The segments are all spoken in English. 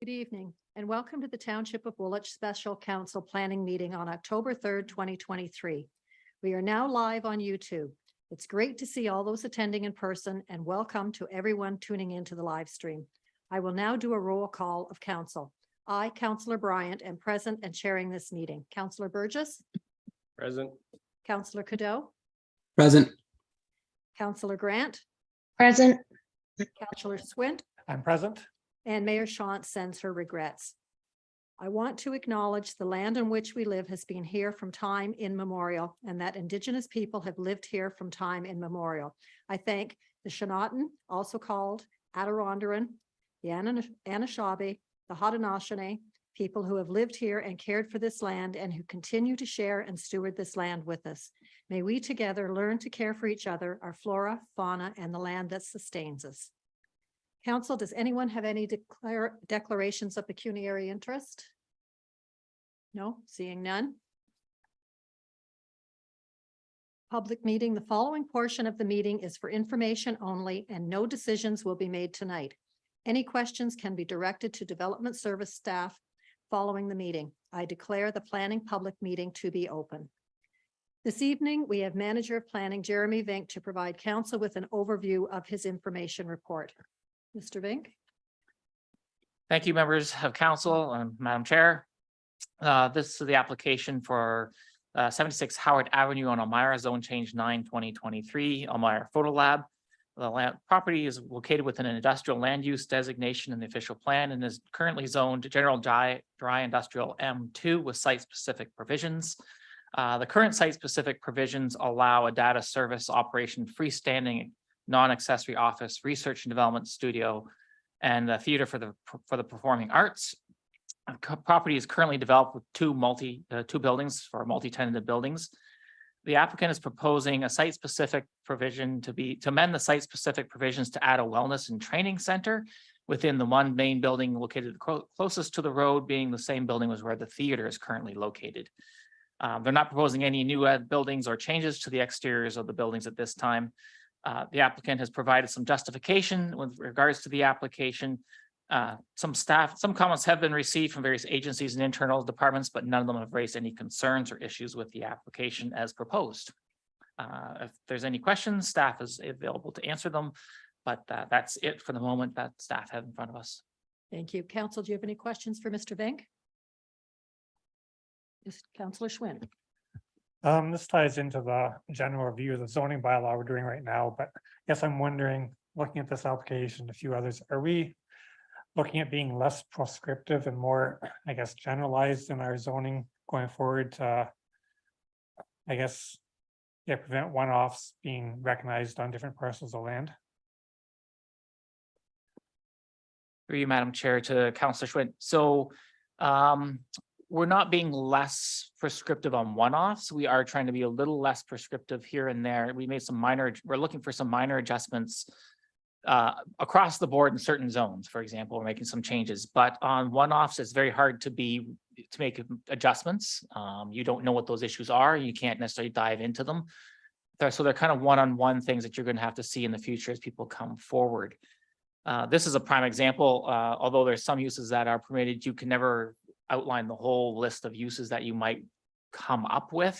Good evening and welcome to the Township of Woolwich Special Council Planning Meeting on October 3rd, 2023. We are now live on YouTube. It's great to see all those attending in person and welcome to everyone tuning into the live stream. I will now do a roll call of council. I, Councillor Bryant, am present and chairing this meeting. Councillor Burgess? Present. Councillor Cadeau? Present. Councillor Grant? Present. Councillor Swint? I'm present. And Mayor Shant sends her regrets. I want to acknowledge the land on which we live has been here from time immemorial, and that Indigenous people have lived here from time immemorial. I thank the Shinaton, also called Adirondack, the Anishinaabe, the Haudenosaunee, people who have lived here and cared for this land and who continue to share and steward this land with us. May we together learn to care for each other, our flora, fauna, and the land that sustains us. Council, does anyone have any declarations of pecuniary interest? No, seeing none. Public meeting. The following portion of the meeting is for information only and no decisions will be made tonight. Any questions can be directed to Development Service staff following the meeting. I declare the planning public meeting to be open. This evening, we have Manager of Planning, Jeremy Vink, to provide council with an overview of his information report. Mr. Vink. Thank you, members of council and Madam Chair. This is the application for 76 Howard Avenue on Elmira, Zone Change 9/2023, Elmira Photo Lab. The property is located within an industrial land use designation in the official plan and is currently zoned General Dry Industrial M2 with site-specific provisions. The current site-specific provisions allow a data service operation freestanding non-accessory office, research and development studio, and a theater for the performing arts. The property is currently developed with two buildings for multi-tenanted buildings. The applicant is proposing a site-specific provision to amend the site-specific provisions to add a wellness and training center within the one main building located closest to the road, being the same building as where the theater is currently located. They're not proposing any new buildings or changes to the exteriors of the buildings at this time. The applicant has provided some justification with regards to the application. Some comments have been received from various agencies and internal departments, but none of them have raised any concerns or issues with the application as proposed. If there's any questions, staff is available to answer them, but that's it for the moment that staff have in front of us. Thank you. Council, do you have any questions for Mr. Vink? Yes, Councillor Schwinn. This ties into the general review of the zoning bylaw we're doing right now, but yes, I'm wondering, looking at this application, a few others, are we looking at being less prescriptive and more, I guess, generalized in our zoning going forward to, I guess, prevent one-offs being recognized on different parcels of land? Through you, Madam Chair, to Councillor Schwinn. So we're not being less prescriptive on one-offs. We are trying to be a little less prescriptive here and there. We're looking for some minor adjustments across the board in certain zones. For example, we're making some changes, but on one-offs, it's very hard to make adjustments. You don't know what those issues are. You can't necessarily dive into them. So they're kind of one-on-one things that you're going to have to see in the future as people come forward. This is a prime example. Although there's some uses that are permitted, you can never outline the whole list of uses that you might come up with.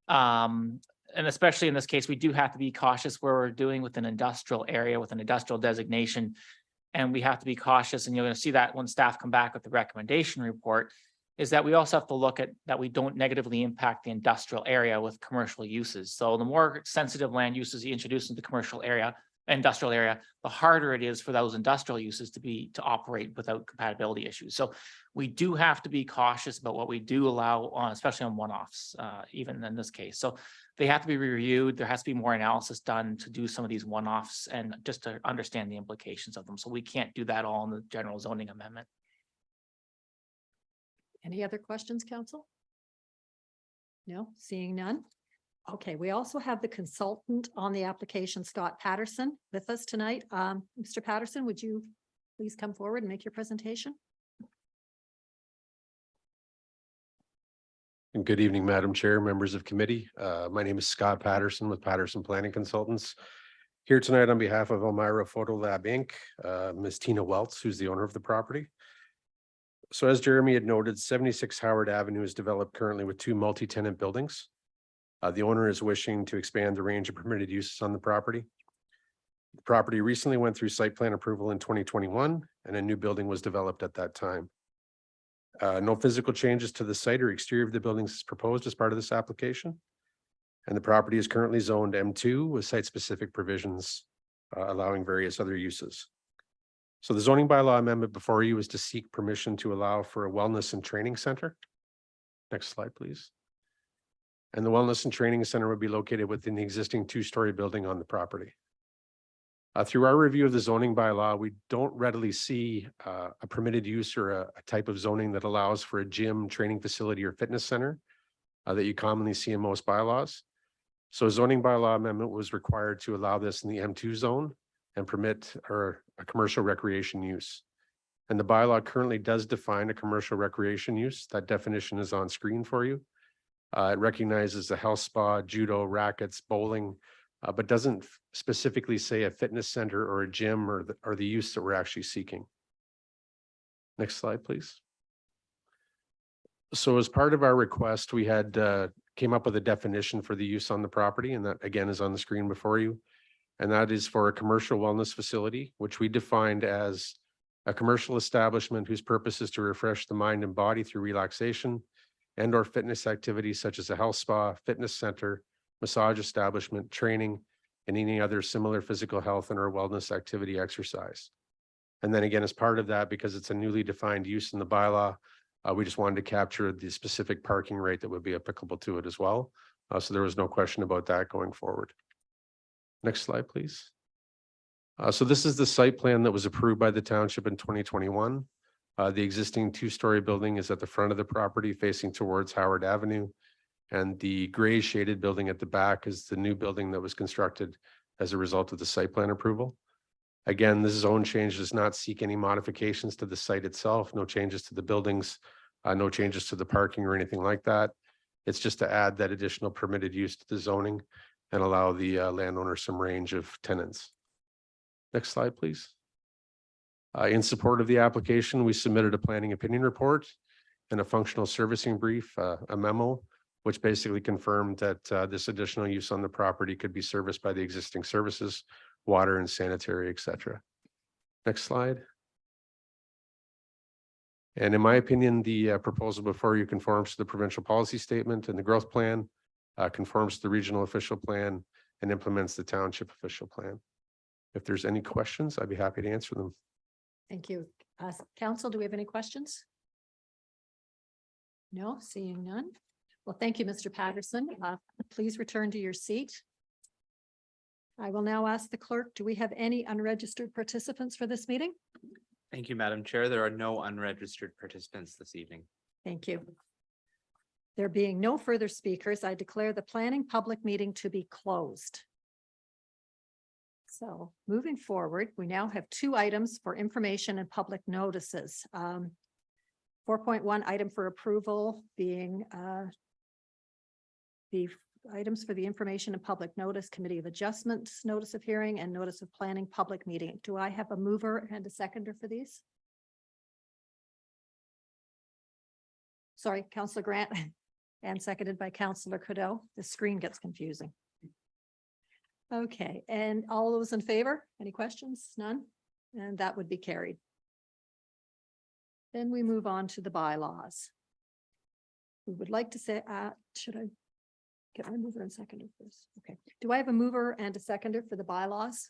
And especially in this case, we do have to be cautious where we're doing with an industrial area, with an industrial designation. And we have to be cautious, and you're going to see that when staff come back with the recommendation report, is that we also have to look at that we don't negatively impact the industrial area with commercial uses. So the more sensitive land uses you introduce into the industrial area, the harder it is for those industrial uses to operate without compatibility issues. So we do have to be cautious about what we do allow on, especially on one-offs, even in this case. So they have to be reviewed. There has to be more analysis done to do some of these one-offs and just to understand the implications of them. So we can't do that all in the general zoning amendment. Any other questions, council? No, seeing none. Okay, we also have the consultant on the application, Scott Patterson, with us tonight. Mr. Patterson, would you please come forward and make your presentation? And good evening, Madam Chair, members of committee. My name is Scott Patterson with Patterson Planning Consultants. Here tonight on behalf of Elmira Photo Lab Inc., Ms. Tina Welts, who's the owner of the property. So as Jeremy had noted, 76 Howard Avenue is developed currently with 2 multi-tenant buildings. The owner is wishing to expand the range of permitted uses on the property. The property recently went through site plan approval in 2021, and a new building was developed at that time. No physical changes to the site or exterior of the buildings is proposed as part of this application. And the property is currently zoned M2 with site-specific provisions allowing various other uses. So the zoning bylaw amendment before you is to seek permission to allow for a wellness and training center. Next slide, please. And the wellness and training center would be located within the existing 2-story building on the property. Through our review of the zoning bylaw, we don't readily see a permitted use or a type of zoning that allows for a gym, training facility, or fitness center that you commonly see in most bylaws. So a zoning bylaw amendment was required to allow this in the M2 zone and permit a commercial recreation use. And the bylaw currently does define a commercial recreation use. That definition is on screen for you. It recognizes the health spa, judo, rackets, bowling, but doesn't specifically say a fitness center or a gym or the use that we're actually seeking. Next slide, please. So as part of our request, we had came up with a definition for the use on the property, and that again is on the screen before you. And that is for a commercial wellness facility, which we defined as a commercial establishment whose purpose is to refresh the mind and body through relaxation and or fitness activities such as a health spa, fitness center, massage establishment, training, and any other similar physical health and or wellness activity exercise. And then again, as part of that, because it's a newly defined use in the bylaw, we just wanted to capture the specific parking rate that would be applicable to it as well. So there was no question about that going forward. Next slide, please. So this is the site plan that was approved by the township in 2021. The existing 2-story building is at the front of the property facing towards Howard Avenue. And the gray shaded building at the back is the new building that was constructed as a result of the site plan approval. Again, this zone change does not seek any modifications to the site itself, no changes to the buildings, no changes to the parking or anything like that. It's just to add that additional permitted use to the zoning and allow the landowner some range of tenants. Next slide, please. In support of the application, we submitted a planning opinion report and a functional servicing brief, a memo, which basically confirmed that this additional use on the property could be serviced by the existing services, water and sanitary, etc. Next slide. And in my opinion, the proposal before you conforms to the provincial policy statement and the growth plan, conforms to the regional official plan, and implements the township official plan. If there's any questions, I'd be happy to answer them. Thank you. Council, do we have any questions? No, seeing none. Well, thank you, Mr. Patterson. Please return to your seat. I will now ask the clerk, do we have any unregistered participants for this meeting? Thank you, Madam Chair. There are no unregistered participants this evening. Thank you. There being no further speakers, I declare the planning public meeting to be closed. So moving forward, we now have 2 items for information and public notices. 4.1 item for approval being the items for the information and public notice, Committee of Adjustments, notice of hearing, and notice of planning public meeting. Do I have a mover and a seconder for these? Sorry, Councillor Grant, and seconded by Councillor Cadeau. The screen gets confusing. Okay, and all those in favor? Any questions? None? And that would be carried. Then we move on to the bylaws. We would like to say, should I get my mover and seconder first? Okay. Do I have a mover and a seconder for the bylaws?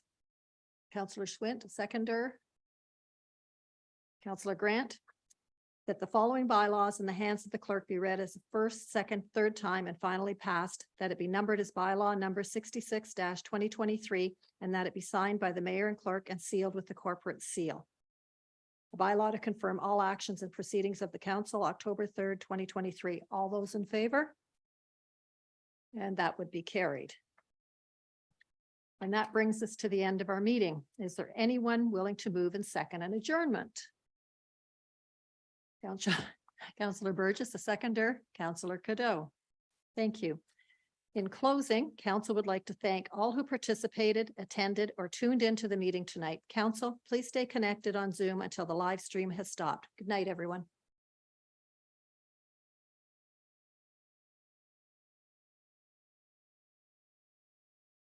Councillor Schwint, a seconder. Councillor Grant, that the following bylaws in the hands of the clerk be read as the first, second, third time and finally passed, that it be numbered as bylaw number 66-2023, and that it be signed by the mayor and clerk and sealed with the corporate seal. A bylaw to confirm all actions and proceedings of the council, October 3rd, 2023. All those in favor? And that would be carried. And that brings us to the end of our meeting. Is there anyone willing to move and second an adjournment? Councillor Burgess, a seconder. Councillor Cadeau. Thank you. In closing, council would like to thank all who participated, attended, or tuned into the meeting tonight. Council, please stay connected on Zoom until the live stream has stopped. Good night, everyone.